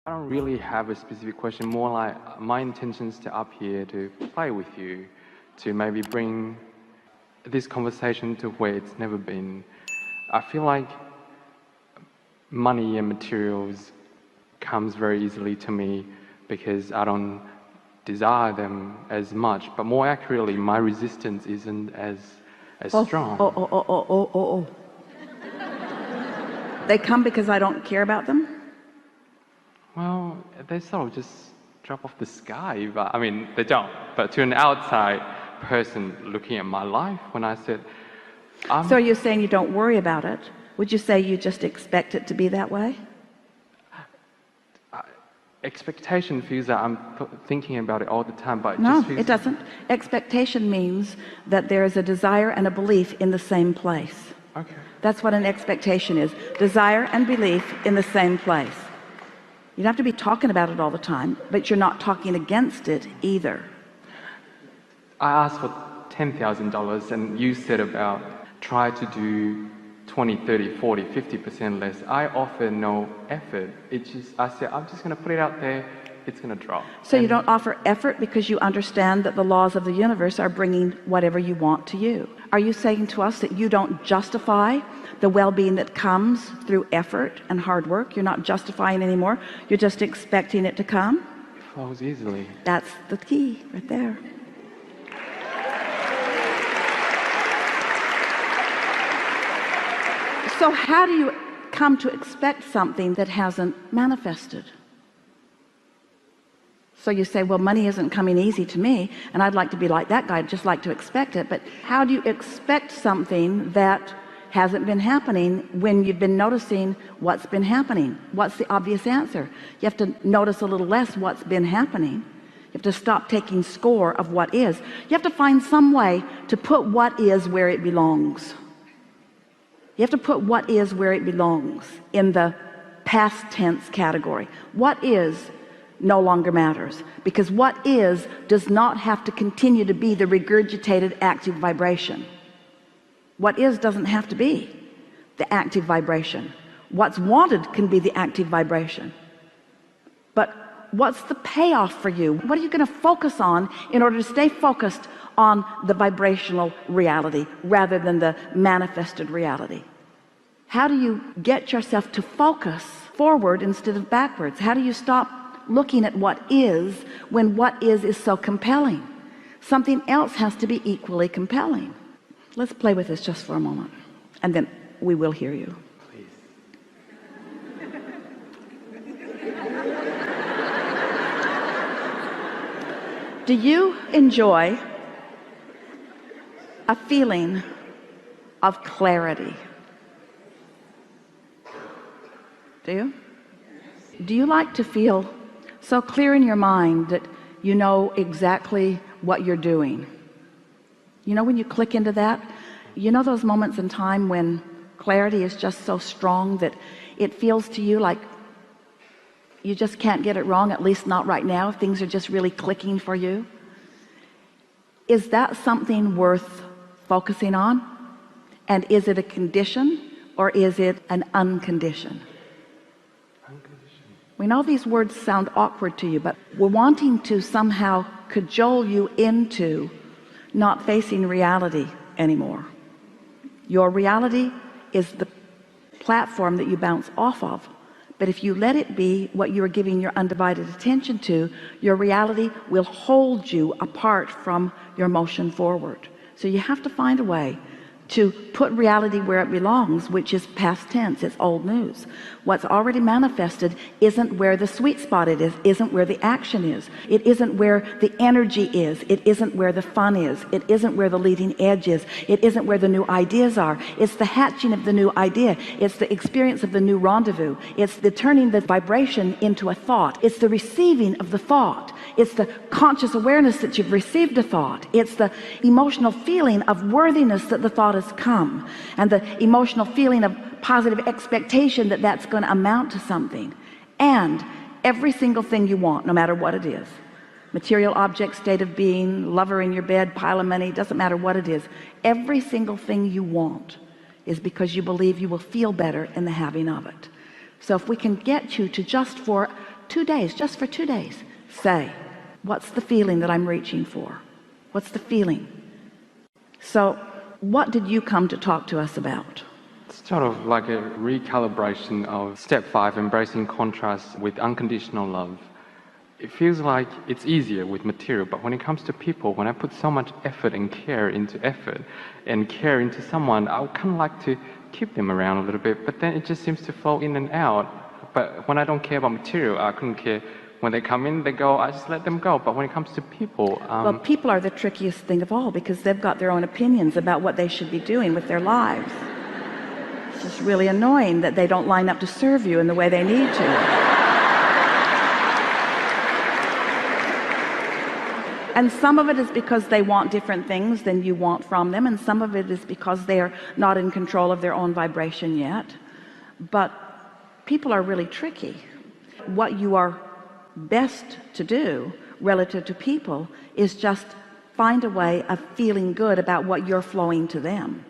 I don't really have a specific question, more like my intentions to up here to play with you, to maybe bring this conversation to where it's never been. I feel like money and materials comes very easily to me because I don't desire them as much, but more accurately, my resistance isn't as strong. They come because I don't care about them? Well, they sort of just drop off the sky, but I mean, they don't. But to an outside person looking at my life, when I said, So you're saying you don't worry about it? Would you say you just expect it to be that way? Expectation feels that I'm thinking about it all the time, but no, just feels... it doesn't. Expectation means that there is a desire and a belief in the same place. Okay. That's what an expectation is. Desire and belief in the same place. You don't have to be talking about it all the time, but you're not talking against it either. I asked for $10,000 and you said about try to do 20, 30, 40, 50% less. I offer no effort. It's just, I said, I'm just going to put it out there. It's going to drop. So you don't offer effort because you understand that the laws of the universe are bringing whatever you want to you. Are you saying to us that you don't justify the well-being that comes through effort and hard work? You're not justifying anymore. You're just expecting it to come? It flows easily. That's the key right there. So how do you come to expect something that hasn't manifested? So you say, well, money isn't coming easy to me, and I'd like to be like that guy, I'd just like to expect it. But how do you expect something that hasn't been happening when you've been noticing what's been happening? What's the obvious answer? You have to notice a little less what's been happening. You have to stop taking score of what is. You have to find some way to put what is where it belongs. You have to put what is where it belongs in the past tense category. What is no longer matters, because what is does not have to continue to be the regurgitated active vibration. What is doesn't have to be the active vibration. What's wanted can be the active vibration. But what's the payoff for you? What are you going to focus on in order to stay focused on the vibrational reality rather than the manifested reality? How do you get yourself to focus forward instead of backwards? How do you stop looking at what is when what is so compelling? Something else has to be equally compelling. Let's play with this just for a moment, and then we will hear you. Please. Do you enjoy a feeling of clarity? Do you? Do you like to feel so clear in your mind that you know exactly what you're doing? You know, when you click into that, you know those moments in time when clarity is just so strong that it feels to you like you just can't get it wrong, at least not right now. Things are just really clicking for you. Is that something worth focusing on? And is it a condition or is it an unconditioned? We know these words sound awkward to you, but we're wanting to somehow cajole you into not facing reality anymore. Your reality is the platform that you bounce off of, but if you let it be what you are giving your undivided attention to, your reality will hold you apart from your motion forward. So you have to find a way to put reality where it belongs, which is past tense. It's old news. What's already manifested isn't where the sweet spot it is, isn't where the action is, it isn't where the energy is, it isn't where the fun is, it isn't where the leading edge is, it isn't where the new ideas are. It's the hatching of the new idea, it's the experience of the new rendezvous, it's the turning the vibration into a thought, it's the receiving of the thought, it's the conscious awareness that you've received a thought, it's the emotional feeling of worthiness that the thought has come, and the emotional feeling of positive expectation that that's going to amount to something. And every single thing you want, no matter what it is, material object, state of being, lover in your bed, pile of money, doesn't matter what it is, every single thing you want is because you believe you will feel better in the having of it. So if we can get you to just for 2 days, just for 2 days, say, what's the feeling that I'm reaching for? What's the feeling? So what did you come to talk to us about? It's sort of like a recalibration of step 5, embracing contrast with unconditional love. It feels like it's easier with material, but when it comes to people, when I put so much effort and care into someone, I would kind of like to keep them around a little bit, but then it just seems to flow in and out. But when I don't care about material, I couldn't care. When they come in, they go, I just let them go. But when it comes to people... well, people are the trickiest thing of all, because they've got their own opinions about what they should be doing with their lives. It's just really annoying that they don't line up to serve you in the way they need to. And some of it is because they want different things than you want from them, and some of it is because they're not in control of their own vibration yet. But people are really tricky. What you are best to do relative to people is just find a way of feeling good about what you're flowing to them,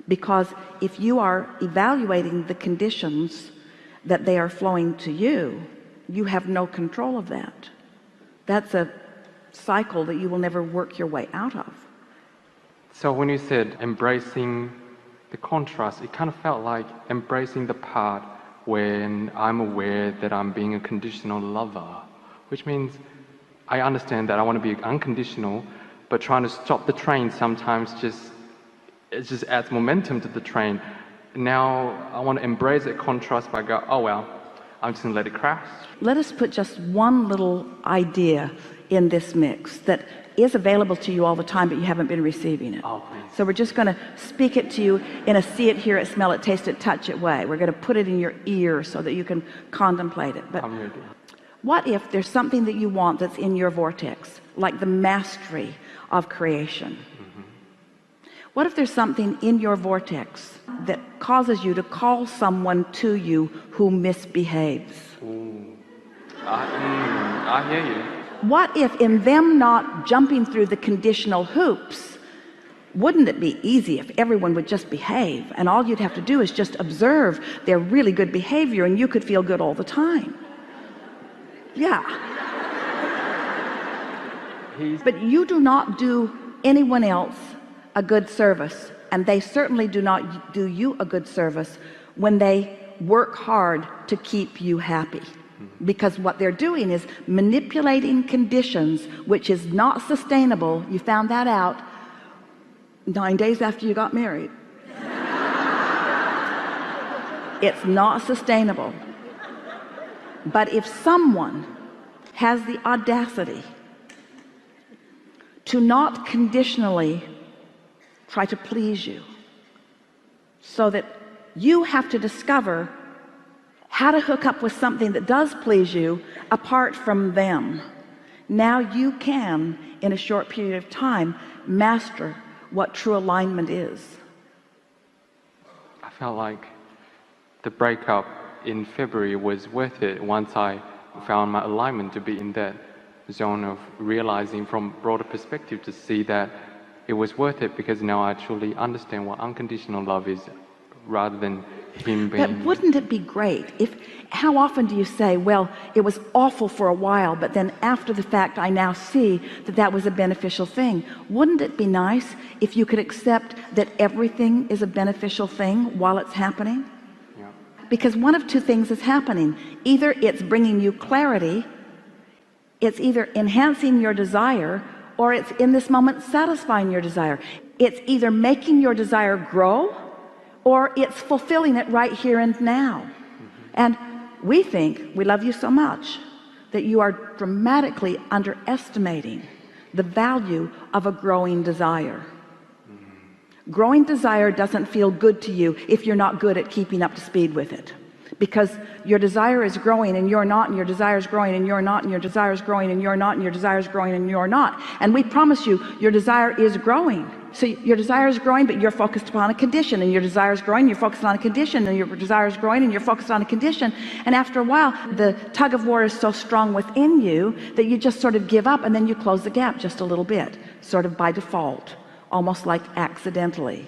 because if you are evaluating the conditions that they are flowing to you, you have no control of that. That's a cycle that you will never work your way out of. So when you said embracing the contrast, it kind of felt like embracing the part when I'm aware that I'm being a conditional lover, which means I understand that I want to be unconditional, but trying to stop the train sometimes it just adds momentum to the train. Now I want to embrace that contrast by going, oh well, I'm just going to let it crash. Let us put just one little idea in this mix that is available to you all the time, but you haven't been receiving it. Oh, please. So we're just going to speak it to you in a see it, hear it, smell it, taste it, touch it way. We're going to put it in your ear so that you can contemplate it. But I'm ready. what if there's something that you want that's in your vortex, like the mastery of creation? What if there's something in your vortex that causes you to call someone to you who misbehaves? Ooh. I hear you. What if in them not jumping through the conditional hoops, wouldn't it be easy if everyone would just behave, and all you'd have to do is just observe their really good behavior and you could feel good all the time? Yeah. But you do not do anyone else a good service, and they certainly do not do you a good service when they work hard to keep you happy, because what they're doing is manipulating conditions, which is not sustainable. You found that out 9 days after you got married. It's not sustainable. But if someone has the audacity to not conditionally try to please you, so that you have to discover how to hook up with something that does please you apart from them, now you can, in a short period of time, master what true alignment is. I felt like the breakup in February was worth it once I found my alignment to be in that zone of realizing from broader perspective, to see that it was worth it, because now I truly understand what unconditional love is, rather than him being... But wouldn't it be great if, how often do you say, well, it was awful for a while, but then after the fact I now see that that was a beneficial thing? Wouldn't it be nice if you could accept that everything is a beneficial thing while it's happening? Yeah. Because one of two things is happening. Either it's bringing you clarity, it's either enhancing your desire, or it's in this moment satisfying your desire. It's either making your desire grow, or it's fulfilling it right here and now. And we think we love you so much that you are dramatically underestimating the value of a growing desire. Growing desire doesn't feel good to you if you're not good at keeping up to speed with it, because your desire is growing and you're not, and your desire is growing and you're not, and your desire is growing and you're not, and your desire is growing and you're not. And we promise you your desire is growing. So your desire is growing, but you're focused upon a condition, and your desire is growing, you're focused on a condition, and your desire is growing and you're focused on a condition. And after a while, the tug of war is so strong within you that you just sort of give up, and then you close the gap just a little bit, sort of by default, almost like accidentally.